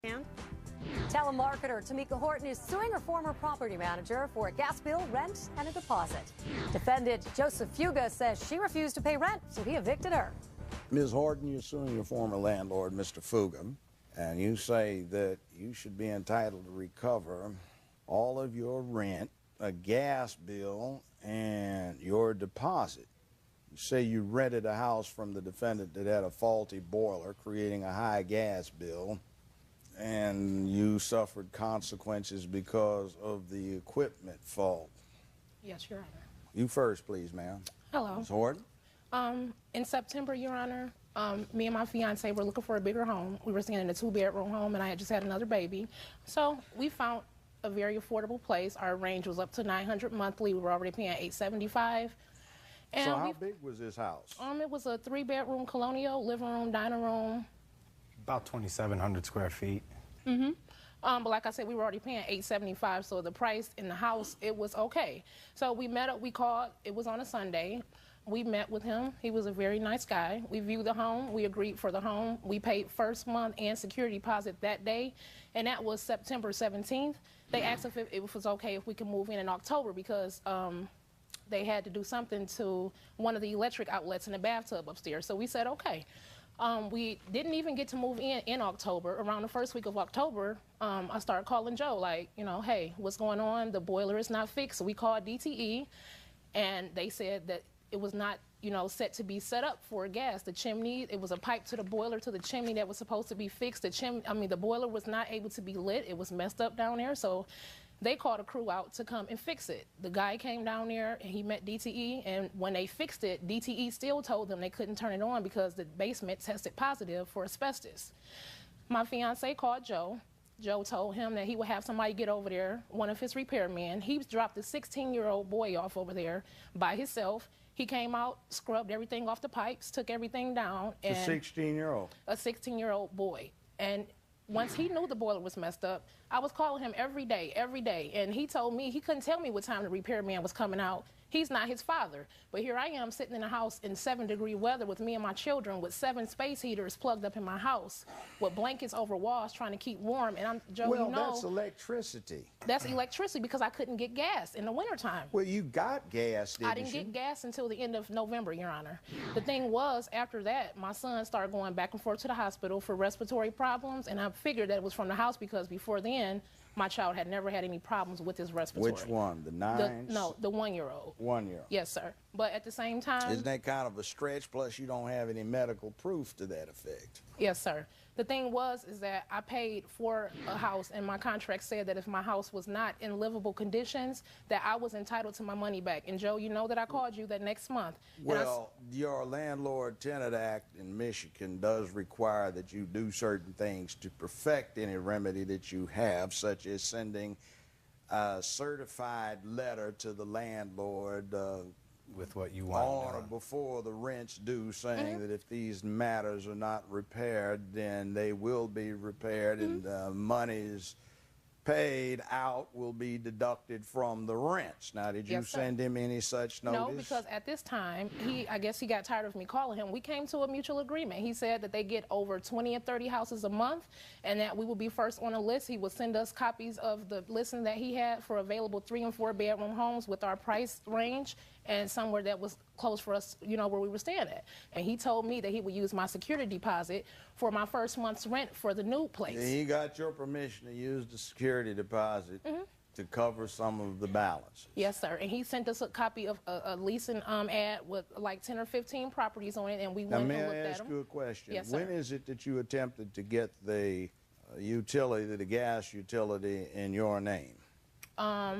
And telemarketer Tamika Horton is suing her former property manager for a gas bill, rent, and a deposit. Defendant Joseph Fuga says she refused to pay rent, so he evicted her. Ms. Horton, you're suing your former landlord, Mr. Fuga, and you say that you should be entitled to recover all of your rent, a gas bill, and your deposit. You say you rented a house from the defendant that had a faulty boiler, creating a high gas bill, and you suffered consequences because of the equipment fault. Yes, Your Honor. You first, please, ma'am. Hello. Ms. Horton? In September, Your Honor, me and my fiance were looking for a bigger home. We were staying in a 2-bedroom home, and I had just had another baby. So we found a very affordable place. Our range was up to $900 monthly. We were already paying $875. And so how big was this house? It was a 3-bedroom colonial, living room, dining room. About 2,700 square feet. But like I said, we were already paying $875, so the price in the house, it was okay. So we met up, we called, it was on a Sunday. We met with him. He was a very nice guy. We viewed the home. We agreed for the home. We paid first month and security deposit that day, and that was September 17th. They asked if it was okay if we could move in October because they had to do something to one of the electric outlets in the bathtub upstairs. So we said, okay. We didn't even get to move in October. Around the first week of October, I started calling Joe, like, you know, hey, what's going on? The boiler is not fixed. So we called DTE, and they said that it was not, you know, set to be set up for gas. The chimney, it was a pipe to the boiler to the chimney that was supposed to be fixed. The boiler was not able to be lit. It was messed up down there. So they called a crew out to come and fix it. The guy came down there and he met DTE, and when they fixed it, DTE still told them they couldn't turn it on because the basement tested positive for asbestos. My fiance called Joe. Joe told him that he would have somebody get over there, one of his repairmen. He dropped a 16-year-old boy off over there by himself. He came out, scrubbed everything off the pipes, took everything down. And a 16-year-old? A 16-year-old boy. And once he knew the boiler was messed up, I was calling him every day, and he told me he couldn't tell me what time the repairman was coming out. He's not his father. But here I am sitting in a house in 7-degree weather with me and my children with 7 space heaters plugged up in my house with blankets over walls trying to keep warm. And Joe, well, you know, that's electricity. That's electricity because I couldn't get gas in the wintertime. Well, you got gas, didn't you? I didn't get gas until the end of November, Your Honor. The thing was, after that, my son started going back and forth to the hospital for respiratory problems, and I figured that it was from the house because before then, my child had never had any problems with his respiratory. Which one? The 9s? No, the 1-year-old. 1-year-old. Yes, sir. But at the same time... Isn't that kind of a stretch? Plus, you don't have any medical proof to that effect. Yes, sir. The thing is that I paid for a house, and my contract said that if my house was not in livable conditions, that I was entitled to my money back. And, Joe, you know that I called you that next month. Well, your Landlord-Tenant Act in Michigan does require that you do certain things to perfect any remedy that you have, such as sending a certified letter to the landlord with what you want on or before the rent's due, saying that if these matters are not repaired, then they will be repaired, and monies paid out will be deducted from the rents. Now, did you send him any such notice? No, because at this time, I guess he got tired of me calling him. We came to a mutual agreement. He said that they get over 20 and 30 houses a month, and that we will be first on a list. He would send us copies of the listing that he had for available 3- and 4-bedroom homes with our price range and somewhere that was close for us, you know, where we were staying at. And he told me that he would use my security deposit for my first month's rent for the new place. And he got your permission to use the security deposit to cover some of the balance. Yes, sir. And he sent us a copy of a leasing ad with like 10 or 15 properties on it, and we went and looked at them. May I ask you a question? Yes, sir. When is it that you attempted to get the utility, the gas utility, in your name? I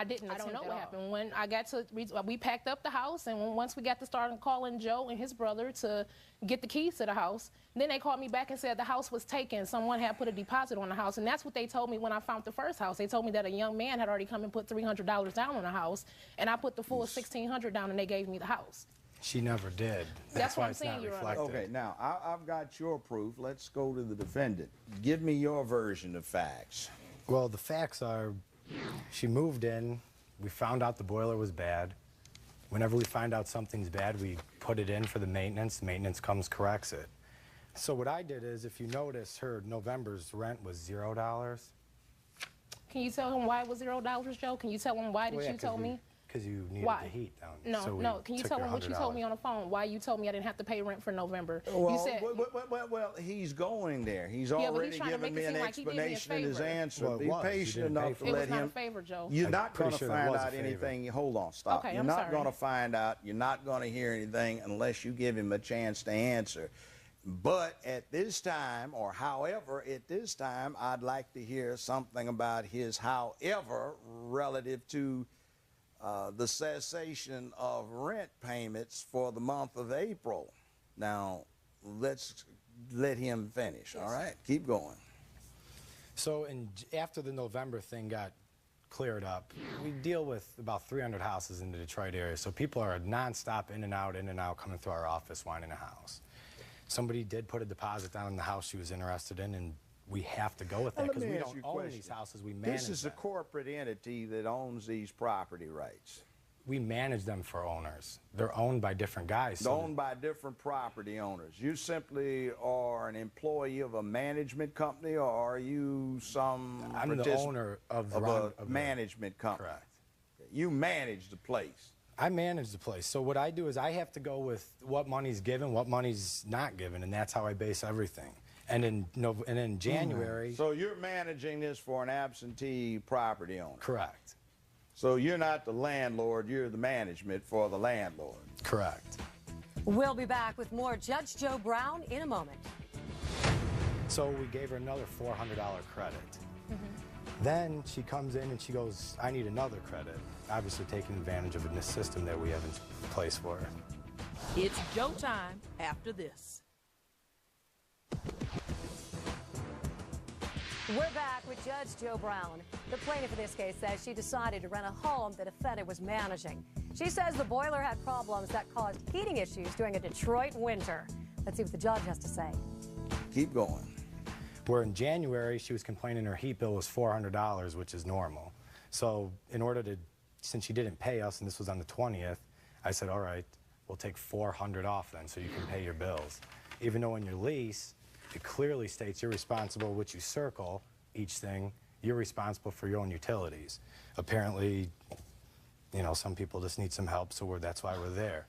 don't know what happened. When I got to, we packed up the house, and once we got to start calling Joe and his brother to get the keys to the house, then they called me back and said the house was taken. Someone had put a deposit on the house, and that's what they told me when I found the first house. They told me that a young man had already come and put $300 down on the house, and I put the full $1,600 down, and they gave me the house. She never did. That's why what I'm it's saying, not Your Honor. reflected. Okay, now, I've got your proof. Let's go to the defendant. Give me your version of facts. Well, the facts are, she moved in, we found out the boiler was bad. Whenever we find out something's bad, we put it in for the maintenance. Maintenance comes, corrects it. So what I did is, if you notice, her November's rent was $0. Can you tell him why it was $0, Joe? Can you tell him why did you tell me? Because you needed Why? the heat down. No, so no. Can you took tell your him what you told $100. me on the phone? Why you told me I didn't have to pay rent for November? Well, you said, well, he's going there. He's but he's already trying to given make me it an seem like he did me a explanation in his favor. answer. Well, it Be was. You patient didn't pay enough for to it let was not him. a favor, Joe. You're I'm not pretty going to sure that find was a out favor. anything. Hold on, stop. Okay, You're I'm not sorry. going to find out. You're not going to hear anything unless you give him a chance to answer. But at this time, or however, at this time, I'd like to hear something about his however relative to the cessation of rent payments for the month of April. Now, let's let him finish, all right? Keep going. So after the November thing got cleared up, we deal with about 300 houses in the Detroit area. So people are nonstop in and out, coming through our office wanting a house. Somebody did put a deposit down on the house she was interested in, and we have to go with that Let because me we ask don't you a own question. these houses. We manage This is a them. corporate entity that owns these property rights. We manage them for owners. They're owned by different guys. So Owned by different property owners. You simply are an employee of a management company, or are you some I'm the participant owner of the of a management company? Correct. You manage the place. I manage the place. So what I do is I have to go with what money's given, what money's not given, and that's how I base everything. And in January, So you're managing this for an absentee property owner. correct. So you're not the landlord, you're the management for the landlord. Correct. We'll be back with more Judge Joe Brown in a moment. So we gave her another $400 credit. Then she comes in and she goes, I need another credit. Obviously taking advantage of the system that we have in place for her. It's Joe time after this. We're back with Judge Joe Brown. The plaintiff in this case says she decided to rent a home the defendant was managing. She says the boiler had problems that caused heating issues during a Detroit winter. Let's see what the judge has to say. Keep going. Where in January, she was complaining her heat bill was $400, which is normal. So in order to, since she didn't pay us, and this was on the 20th, I said, all right, we'll take $400 off then so you can pay your bills. Even though in your lease, it clearly states you're responsible, which you circle each thing, you're responsible for your own utilities. Apparently, you know, some people just need some help, so that's why we're there.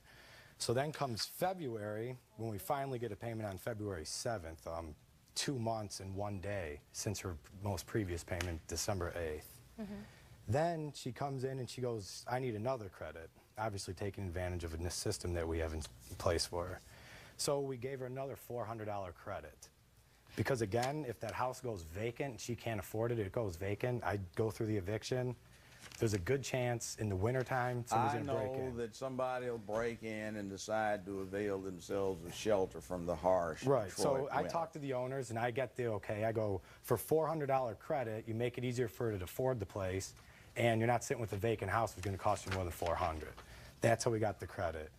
So then comes February, when we finally get a payment on February 7th, 2 months and 1 day since her most previous payment, December 8th. Then she comes in and she goes, I need another credit, obviously taking advantage of a system that we have in place for her. So we gave her another $400 credit. Because again, if that house goes vacant, she can't afford it, it goes vacant, I go through the eviction, there's a good chance in the wintertime somebody's I going to break know in. that somebody will break in and decide to avail themselves of shelter from the harsh Right, Detroit so I winter. talk to the owners and I get the okay. I go, for $400 credit, you make it easier for her to afford the place, and you're not sitting with a vacant house that's going to cost you more than $400. That's how we got the credit.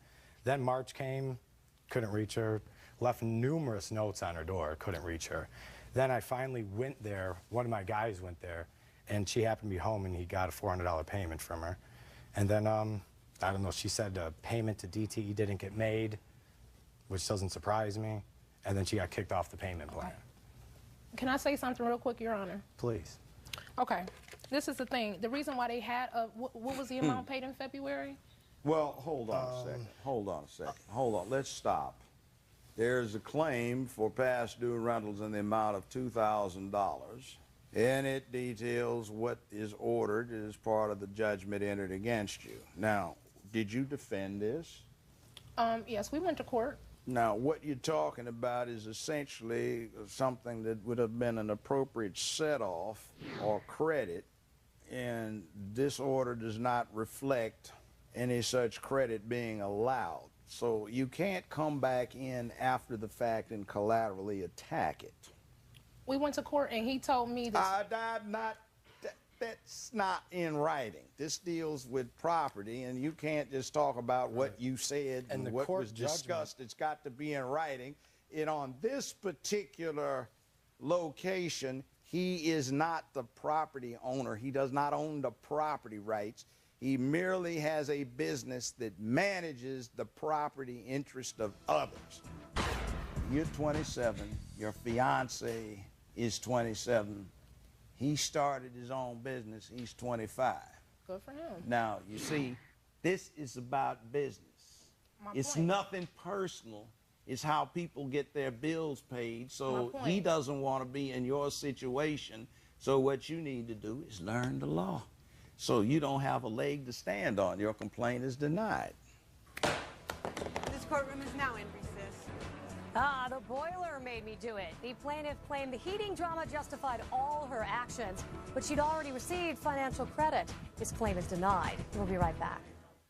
Then March came, couldn't reach her, left numerous notes on her door, couldn't reach her. Then I finally went there, one of my guys went there, and she happened to be home and he got a $400 payment from her. And then, I don't know, she said the payment to DTE didn't get made, which doesn't surprise me. And then she got kicked off the payment plan. Can I say something real quick, Your Honor? Please. Okay. This is the thing. The reason why they had what was the amount paid in February? Well, hold on a second. Hold on a second. Hold on. Let's stop. There's a claim for past due rentals in the amount of $2,000, and it details what is ordered as part of the judgment entered against you. Now, did you defend this? Yes, we went to court. Now, what you're talking about is essentially something that would have been an appropriate set-off or credit, and this order does not reflect any such credit being allowed. So you can't come back in after the fact and collaterally attack it. We went to court and he told me that. That's not in writing. This deals with property, and you can't just talk about what you said and the what court was discussed. It's got to be in writing. And on this particular location, he is not the property owner. He does not own the property rights. He merely has a business that manages the property interest of others. you're 27, your fiance is 27. He started his own business, he's 25. Good for him. Now, you see, this is about business. It's nothing personal. It's how people get their bills paid. So he doesn't want to be in your situation. So what you need to do is learn the law. So you don't have a leg to stand on. Your complaint is denied. This courtroom is now in recess. Ah, the boiler made me do it. The plaintiff claimed the heating drama justified all her actions, but she'd already received financial credit. This claim is denied. We'll be right back.